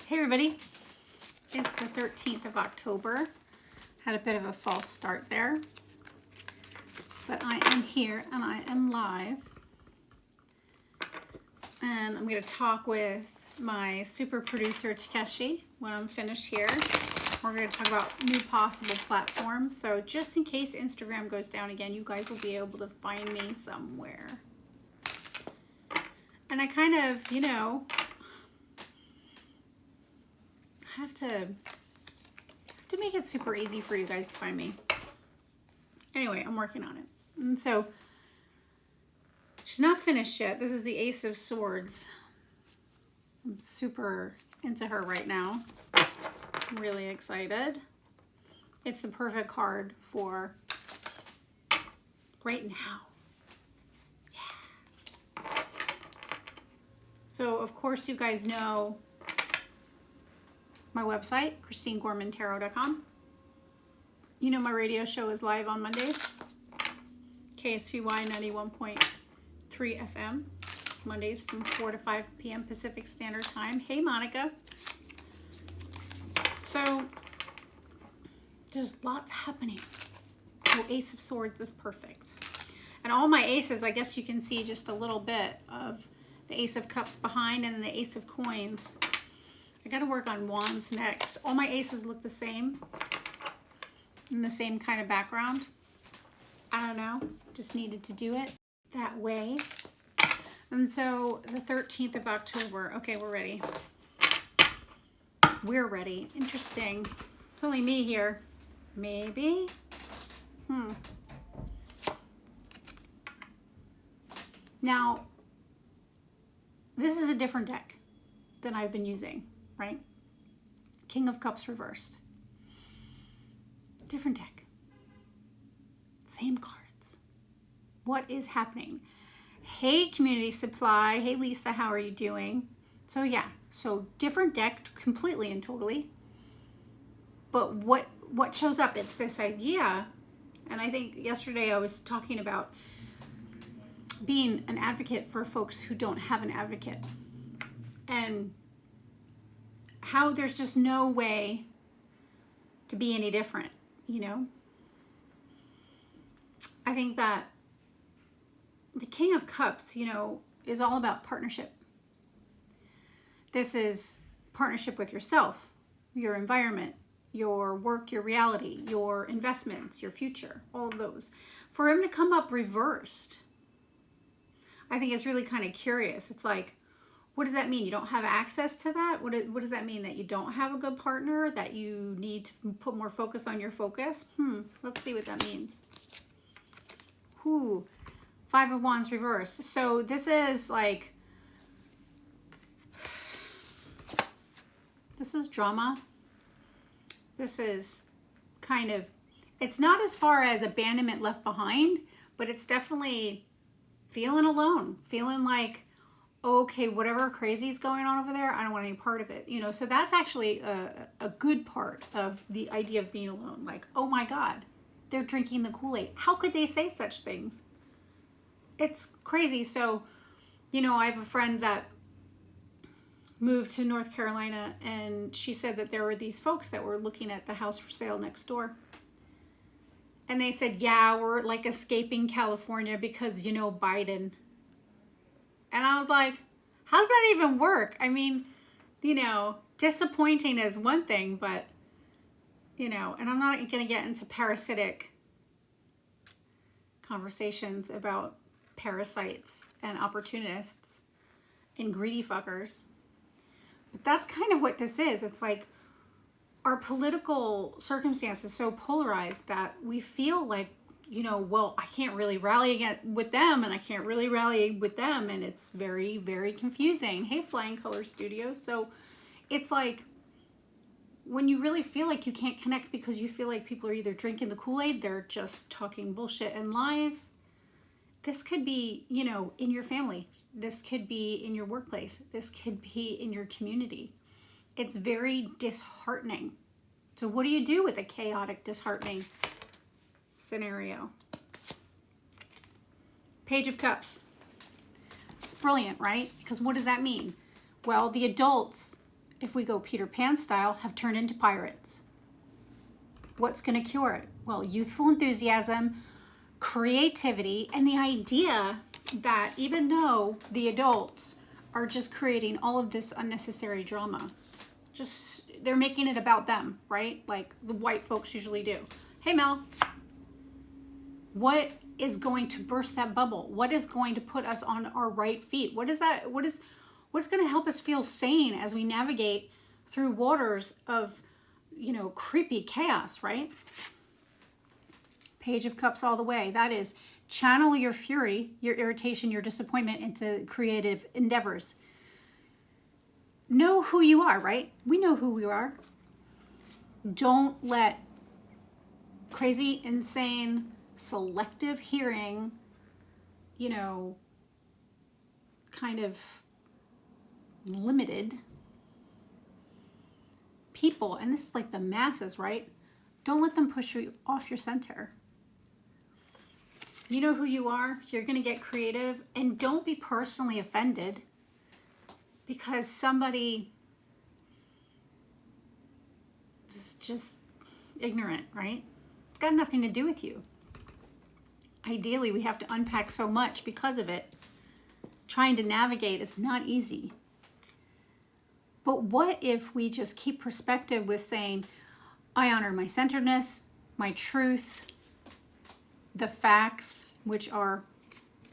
Hey everybody, it's the 13th of October. Had a bit of a false start there, but I am here and I am live. And I'm going to talk with my super producer Takeshi when I'm finished here. We're going to talk about new possible platforms. So just in case Instagram goes down again, you guys will be able to find me somewhere. And I kind of, have to make it super easy for you guys to find me. Anyway, I'm working on it. And so she's not finished yet. This is the Ace of Swords. I'm super into her right now. I'm really excited. It's the perfect card for right now. Yeah. So of course you guys know my website, KristineGormanTarot.com. You know my radio show is live on Mondays. KSVY 91.3 FM. Mondays from 4 to 5 p.m. Pacific Standard Time. Hey, Monica. So, there's lots happening. So, Ace of Swords is perfect. And all my aces, I guess you can see just a little bit of the Ace of Cups behind and then the Ace of Coins. I got to work on wands next. All my aces look the same, in the same kind of background. I don't know, just needed to do it that way. And so the 13th of October, okay, we're ready. We're ready. Interesting. It's only me here. Maybe. Now, this is a different deck than I've been using. Right? King of Cups reversed. Different deck. Same cards. What is happening? Hey, Community Supply. Hey, Lisa, how are you doing? So yeah, so different deck completely and totally. But what shows up? It's this idea, and I think yesterday I was talking about being an advocate for folks who don't have an advocate. And how there's just no way to be any different, I think that the King of Cups, is all about partnership. This is partnership with yourself, your environment, your work, your reality, your investments, your future, all of those. For him to come up reversed, I think is really kind of curious. It's like, what does that mean? You don't have access to that? What does that mean? That you don't have a good partner? That you need to put more focus on your focus? Let's see what that means. Five of Wands reversed. So this is like, this is drama. This is kind of, it's not as far as abandonment left behind, but it's definitely feeling alone, feeling like, okay, whatever crazy is going on over there, I don't want any part of it. So that's actually a good part of the idea of being alone. Like, oh my God, they're drinking the Kool-Aid. How could they say such things? It's crazy. So, I have a friend that moved to North Carolina, and she said that there were these folks that were looking at the house for sale next door. And they said, yeah, we're like escaping California because, Biden. And I was like, how does that even work? I mean, disappointing is one thing, but, and I'm not going to get into parasitic conversations about parasites and opportunists and greedy fuckers. But that's kind of what this is. It's like our political circumstance is so polarized that we feel like, well, I can't really rally with them and I can't really rally with them. And it's very, very confusing. Hey, Flying Color Studios. So it's like when you really feel like you can't connect because you feel like people are either drinking the Kool-Aid, they're just talking bullshit and lies. This could be, in your family. This could be in your workplace. This could be in your community. It's very disheartening. So what do you do with a chaotic, disheartening scenario? Page of Cups. It's brilliant, right? Because what does that mean? Well, the adults if we go Peter Pan style, have turned into pirates. What's going to cure it? Well, youthful enthusiasm, creativity, and the idea that even though the adults are just creating all of this unnecessary drama, just they're making it about them, right? Like the white folks usually do. Hey, Mel, what is going to burst that bubble? What is going to put us on our right feet? What's going to help us feel sane as we navigate through waters of, creepy chaos, right? Page of Cups all the way. That is, channel your fury, your irritation, your disappointment into creative endeavors. Know who you are, right? We know who we are. Don't let crazy, insane, selective hearing, kind of limited people, and this is like the masses, right? Don't let them push you off your center. You know who you are. You're going to get creative, and don't be personally offended because somebody is just ignorant, right? It's got nothing to do with you. Ideally, we have to unpack so much because of it. Trying to navigate is not easy. But what if we just keep perspective with saying, I honor my centeredness, my truth, the facts, which are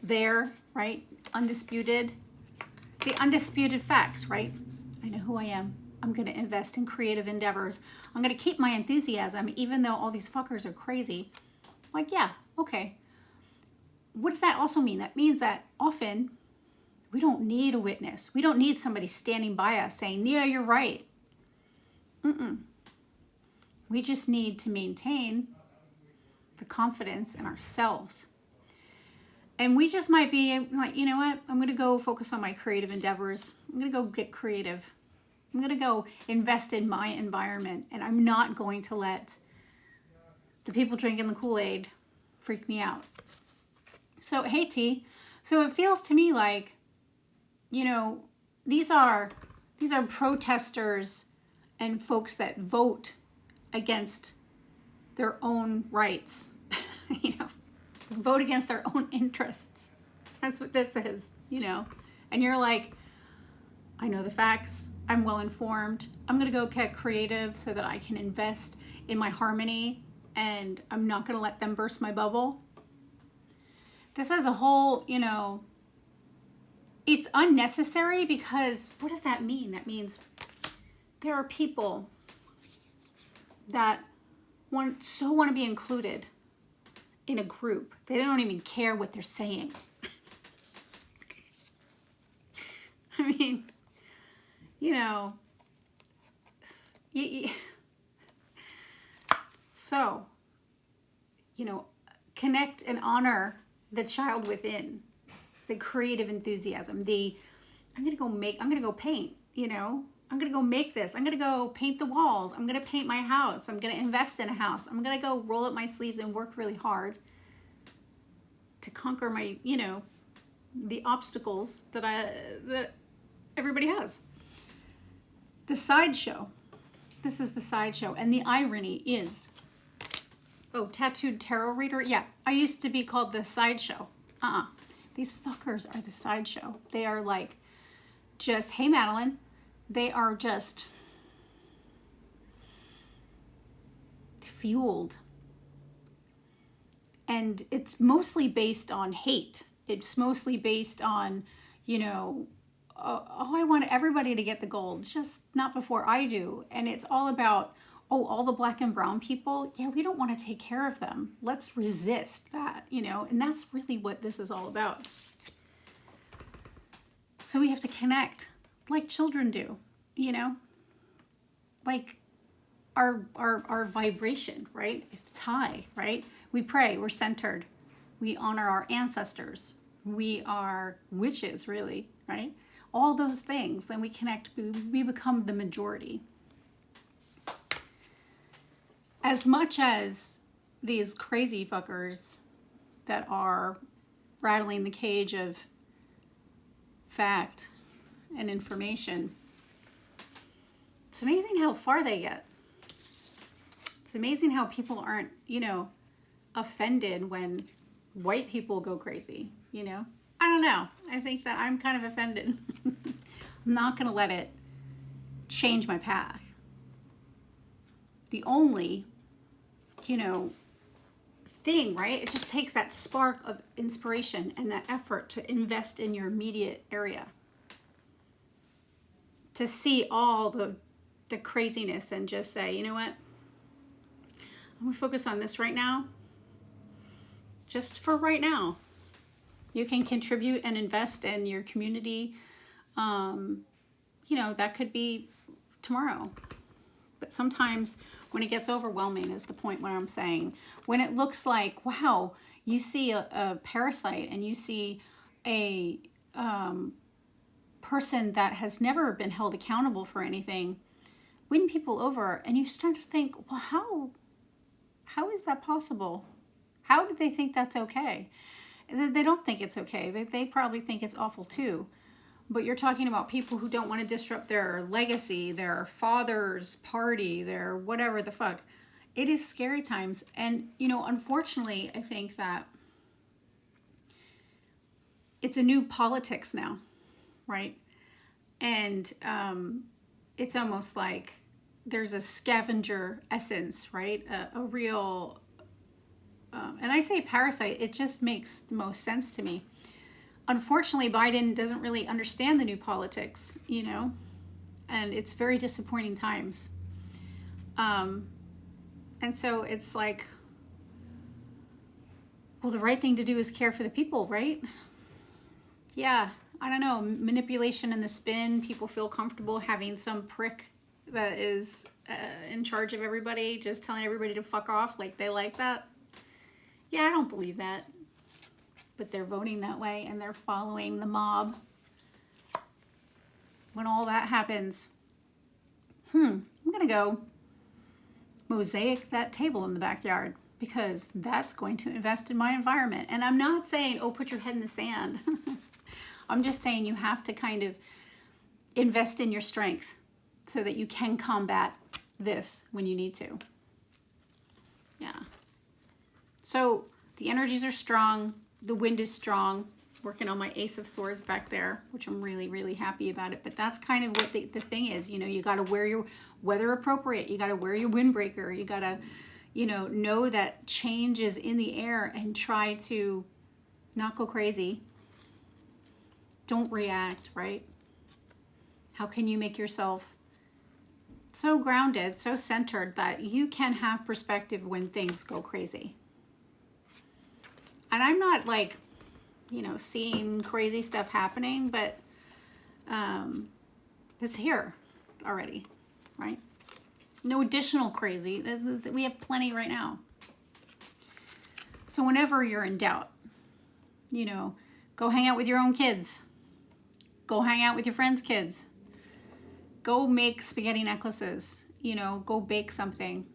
there, right? Undisputed. The undisputed facts, right? I know who I am. I'm going to invest in creative endeavors. I'm going to keep my enthusiasm, even though all these fuckers are crazy. Like, yeah, okay. What does that also mean? That means that often we don't need a witness. We don't need somebody standing by us saying, yeah, you're right. We just need to maintain the confidence in ourselves. And we just might be like, you know what? I'm going to go focus on my creative endeavors. I'm going to go get creative. I'm going to go invest in my environment. And I'm not going to let the people drinking the Kool-Aid freak me out. So, hey, T. So it feels to me like, these are protesters and folks that vote against their own rights, vote against their own interests. That's what this is, and you're like, I know the facts. I'm well informed. I'm going to go get creative so that I can invest in my harmony, and I'm not going to let them burst my bubble. This is a whole, it's unnecessary because what does that mean? That means there are people that want to be included in a group. They don't even care what they're saying. I mean, so, connect and honor the child within, the creative enthusiasm, I'm going to go paint, I'm going to go make this. I'm going to go paint the walls. I'm going to paint my house. I'm going to invest in a house. I'm going to go roll up my sleeves and work really hard to conquer my, the obstacles that everybody has. The sideshow. This is the sideshow. And the irony is, tattooed tarot reader. Yeah, I used to be called the sideshow. These fuckers are the sideshow. They are like, just, hey, Madeline. They are just fueled. And it's mostly based on hate. It's mostly based on, I want everybody to get the gold, just not before I do. And it's all about, all the black and brown people, yeah, we don't want to take care of them. Let's resist that, and that's really what this is all about. So we have to connect like children do, like our vibration, right? It's high, right? We pray, we're centered. We honor our ancestors. We are witches, really, right? All those things, then we connect, we become the majority. As much as these crazy fuckers that are rattling the cage of fact and information, It's amazing how far they get. It's amazing how people aren't, offended when white people go crazy, I don't know. I think that I'm kind of offended. I'm not going to let it change my path. The only, thing, right? It just takes that spark of inspiration and that effort to invest in your immediate area. To see all the craziness and just say, you know what? I'm going to focus on this right now. Just for right now. You can contribute and invest in your community. That could be tomorrow. But sometimes when it gets overwhelming is the point where I'm saying, when it looks like, wow, you see a parasite and you see a person that has never been held accountable for anything win people over, and you start to think, well, how is that possible? How did they think that's okay? They don't think it's okay. They probably think it's awful too. But you're talking about people who don't want to disrupt their legacy, their father's party, their whatever the fuck. It is scary times. And, unfortunately, I think that it's a new politics now, right? And it's almost like there's a scavenger essence, right? A real, and I say parasite, it just makes the most sense to me. Unfortunately, Biden doesn't really understand the new politics, and it's very disappointing times. And so it's like, well, the right thing to do is care for the people, right? Yeah, I don't know, manipulation and the spin, people feel comfortable having some prick that is in charge of everybody, just telling everybody to fuck off, like they like that. Yeah, I don't believe that. But they're voting that way and they're following the mob. When all that happens, I'm going to go mosaic that table in the backyard because that's going to invest in my environment. And I'm not saying, oh, put your head in the sand. I'm just saying you have to kind of invest in your strength so that you can combat this when you need to. Yeah. So the energies are strong. The wind is strong. Working on my Ace of Swords back there, which I'm really, really happy about it. But that's kind of what the thing is. You got to wear your weather appropriate. You got to wear your windbreaker. You got to, know that change is in the air and try to not go crazy. Don't react, right? How can you make yourself so grounded, so centered that you can have perspective when things go crazy? And I'm not like, seeing crazy stuff happening, but it's here already, right? No additional crazy. We have plenty right now. So whenever you're in doubt, go hang out with your own kids. Go hang out with your friends' kids. Go make spaghetti necklaces. Go bake something.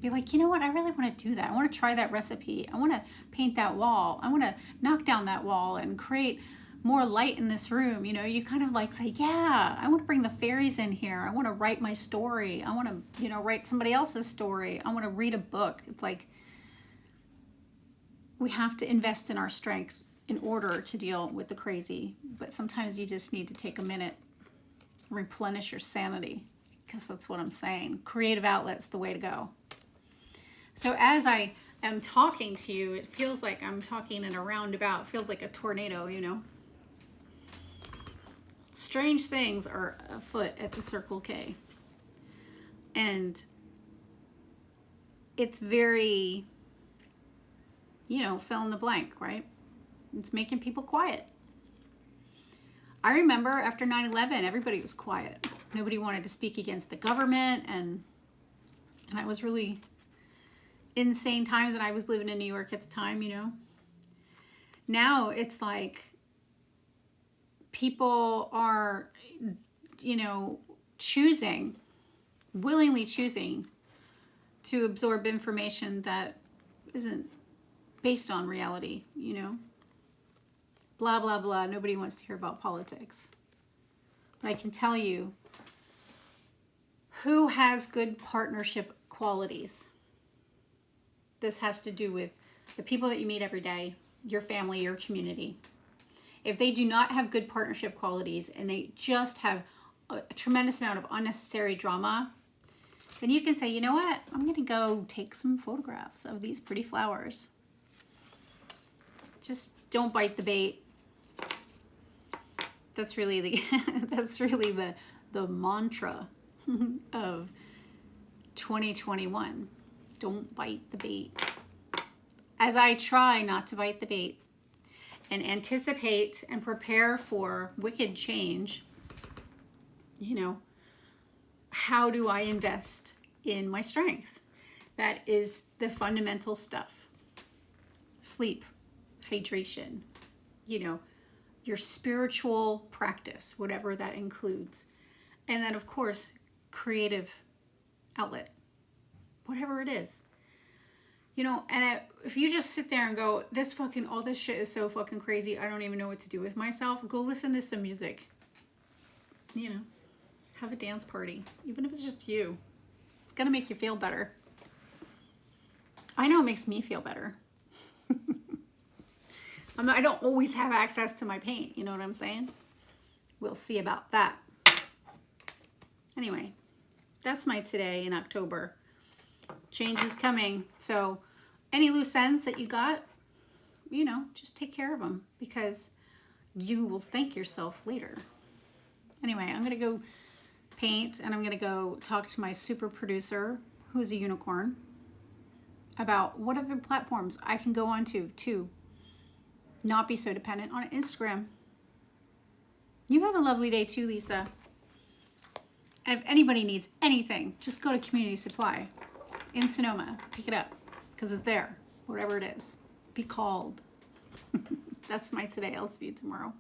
Be like, you know what? I really want to do that. I want to try that recipe. I want to paint that wall. I want to knock down that wall and create more light in this room. You kind of like say, yeah, I want to bring the fairies in here. I want to write my story. I want to, write somebody else's story. I want to read a book. It's like we have to invest in our strengths in order to deal with the crazy. But sometimes you just need to take a minute, replenish your sanity, because that's what I'm saying. Creative outlet's the way to go. So as I am talking to you, it feels like I'm talking in a roundabout. It feels like a tornado, Strange things are afoot at the Circle K. And it's very, fill in the blank, right? It's making people quiet. I remember after 9/11, everybody was quiet. Nobody wanted to speak against the government, and I was really insane times, and I was living in New York at the time, Now it's like people are, willingly choosing to absorb information that isn't based on reality, Blah, blah, blah. Nobody wants to hear about politics. But I can tell you, Who has good partnership qualities? This has to do with the people that you meet every day, your family, your community. If they do not have good partnership qualities and they just have a tremendous amount of unnecessary drama, then you can say, you know what? I'm going to go take some photographs of these pretty flowers. Just don't bite the bait. That's really the mantra of 2021. Don't bite the bait. As I try not to bite the bait and anticipate and prepare for wicked change, you know, how do I invest in my strength? That is the fundamental stuff. Sleep, hydration, you know, your spiritual practice, whatever that includes. And then, of course, creative outlet, whatever it is. You know, and if you just sit there and go, all this shit is so fucking crazy, I don't even know what to do with myself, go listen to some music. You know, have a dance party, even if it's just you. It's gonna make you feel better. I know it makes me feel better. I don't always have access to my paint, you know what I'm saying? We'll see about that. Anyway, that's my today in October. Change is coming. So any loose ends that you got, you know, just take care of them because you will thank yourself later. Anyway, I'm going to go paint and I'm going to go talk to my super producer, who's a unicorn, about what other platforms I can go onto to not be so dependent on Instagram. You have a lovely day too, Lisa. And if anybody needs anything, just go to Community Supply in Sonoma. Pick it up because it's there, whatever it is. Be called. That's my today. I'll see you tomorrow.